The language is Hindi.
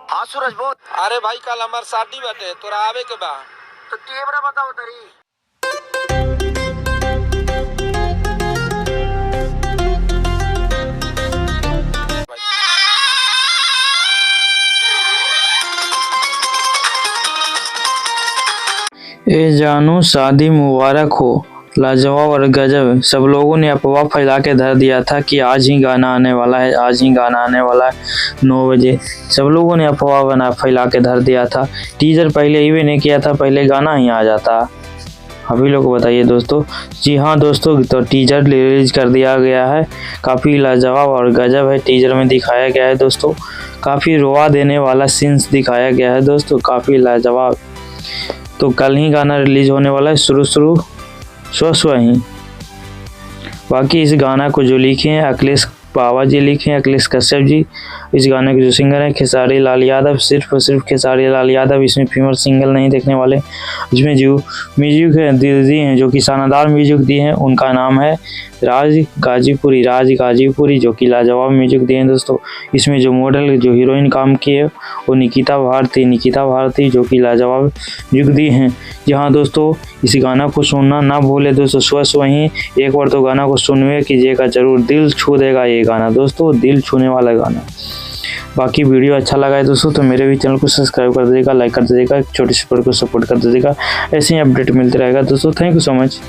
हाँ सूरज बोल। अरे भाई कल हमार शादी बाटे, तोरा आवे के बा? तो तेवरा बताओ तरी। ए जानू शादी मुबारक हो। लाजवाब और गजब। सब लोगों ने अफवाह फैला के धर दिया था कि आज ही गाना आने वाला है, आज ही गाना आने वाला है 9 बजे। सब लोगों ने अफवाह फैला के धर दिया था। टीजर पहले ही भी नहीं किया था, पहले गाना ही आ जाता। अभी लोग बताइए दोस्तों। जी हाँ दोस्तों, तो टीजर रिलीज कर दिया गया है। काफ़ी लाजवाब और गजब है। टीजर में दिखाया गया है दोस्तों, काफ़ी रोवा देने वाला सीन्स दिखाया गया है दोस्तों, काफ़ी लाजवाब। तो कल ही गाना रिलीज होने वाला है, सुबह ही। बाकी इस गाना को जो लिखे हैं अखिलेश बाबा जी लिखे हैं, अखिलेश कश्यप जी। इस गाने के जो सिंगर हैं खेसारी लाल यादव, सिर्फ और सिर्फ खेसारी लाल यादव। इसमें फीमेल सिंगल नहीं देखने वाले। इसमें जो म्यूजिक दिए हैं, जो कि शानदार म्यूजिक दिए हैं, उनका नाम है राज गाजीपुरी, जो कि लाजवाब म्यूजिक दिए हैं दोस्तों। इसमें जो मॉडल जो हीरोइन काम की है वो निकिता भारती, जो कि लाजवाब म्यूजिक दिए हैं। जहाँ दोस्तों इस गाना को सुनना ना भूले दोस्तों, सुबह ही एक बार तो गाना को सुनवे कीजिएगा जरूर। दिल छू देगा ये गाना दोस्तों, दिल छूने वाला गाना। बाकी वीडियो अच्छा लगा है दोस्तों तो मेरे भी चैनल को सब्सक्राइब कर दीजिएगा, लाइक कर दीजिएगा, छोटे से को सपोर्ट कर दीजिएगा। ऐसे ही अपडेट मिलते रहेगा दोस्तों। Thank you so much.